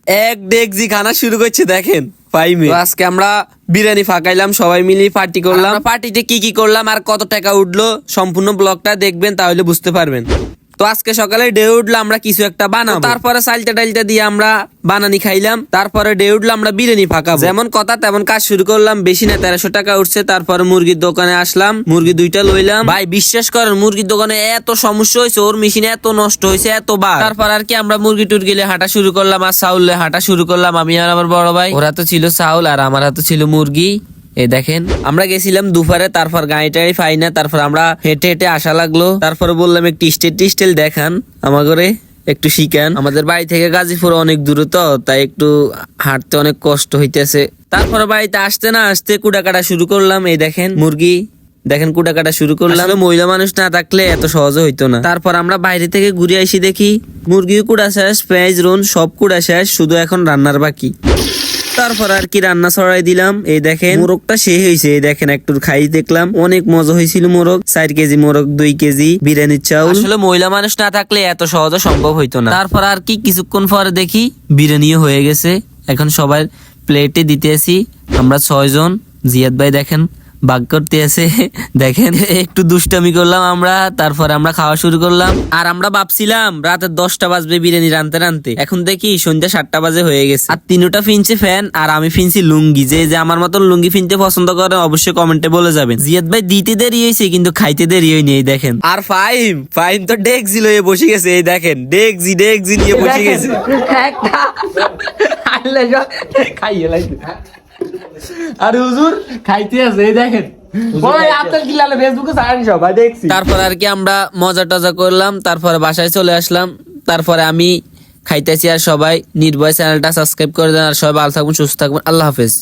এক ডেকজি খানা শুরু করছে দেখেন ফাইমে। তো আজকে আমরা বিরিয়ানি ফাঁকাইলাম, সবাই মিলে পার্টি করলাম। পার্টিতে কি কি করলাম আর কত টাকা উঠলো সম্পূর্ণ ব্লগটা দেখবেন, তাহলে বুঝতে পারবেন। তো আজকে সকালে ডে উঠলো আমরা কিছু একটা বানাবো, তারপরে সাইলটা ডাইলটা দিয়ে আমরা বানানি খাইলাম, তারপরে ডে উঠলো আমরা বিরিয়ানি ফাঁকাবো। যেমন কথা তেমন কাজ শুরু করলাম। বেশি না 1300 টাকা উঠছে। তারপরে মুরগির দোকানে আসলাম, মুরগি 2টা লইলাম। ভাই বিশ্বাস করেন মুরগির দোকানে এত সমস্যা হয়েছে, ওর মেশিনে এত নষ্ট হয়েছে এতবার। তারপর আর কি আমরা মুরগি টুরগিলে হাঁটা শুরু করলাম আর চাউলে হাঁটা শুরু করলাম। আমি আর আমার বড় ভাই, ওরা তো ছিল চাউল আর আমার হাতে ছিল মুরগি। এই দেখেন আমরা গেছিলাম দুপুরে, তারপর গাড়িটাই পাই না, তারপর আমরা হেঁটে হেঁটে আসা লাগলো। তারপরে বললাম একটু স্টেল দেখান আমাকে, একটু শিখান। আমাদের বাড়ি থেকে গাজীপুর অনেক দূর, তো তাই একটু হাঁটতে অনেক কষ্ট হইতেছে। তারপরে বাড়িতে আসতে না আসতে কুড়া কাটা শুরু করলাম। এই দেখেন মুরগি, দেখেন কুড়া কাটা শুরু করলাম। মহিলা মানুষ না থাকলে এত সহজে হইতো না। তারপর আমরা বাইরে থেকে ঘুরে আসি, দেখি মুরগি কুড়া শেষ, পেঁয়াজ রুন সব কুড়া শেষ, শুধু এখন রান্নার বাকি। তারপর আর কি রান্না ছড়াই দিলাম। এই দেখেন মোরগটা সে হয়েছে, এই দেখেন একটু খাই দেখলাম, অনেক মজা হয়েছিল। মোরগ 4 কেজি মোরগ, 2 কেজি বিরিয়ানির চাউল। আসলে মহিলা মানুষ না থাকলে এত সহজে সম্ভব হইতো না। তারপর আর কি কিছুক্ষণ পরে দেখি বিরিয়ানিও হয়ে গেছে। এখন সবাই প্লেটে দিতে আসি, আমরা 6 জন। জিয়াদ ভাই দেখেন ভাগ করতে আছে, দেখেন একটু দুষ্টামি করলাম আমরা। তারপর আমরা খাওয়া শুরু করলাম। আর আমরা ভাবছিলাম রাতের 10টা বাজবে বিরিয়ানি রানতে রানতে, এখন দেখি সন্ধ্যা 7টা বাজে হয়ে গেছে। আর 3টা ফিনছে ফ্যান আর আমি ফিনছি লুঙ্গি। যে আমার মতন লুঙ্গি ফিনতে পছন্দ করেন অবশ্যই কমেন্টে বলে যাবেন। জিয়াদ ভাই দিতে দেরি হয়েছে কিন্তু খাইতে দেরি হয়নি। এই দেখেন আর ফাইম তো ডেকজি লয়ে বসে গেছে। এই দেখেন ডেকজি নিয়ে বসে গেছে। আর হুজুর খাইতে আছে, এই দেখেন তারপর আর কি আমরা মজা টজা করলাম, তারপরে বাসায় চলে আসলাম। তারপরে আমি খাইতেছি আর সবাই নির্ভয় চ্যানেলটা সাবস্ক্রাইব করে দেন। আর সবাই ভালো থাকবেন, সুস্থ থাকবেন, আল্লাহ হাফেজ।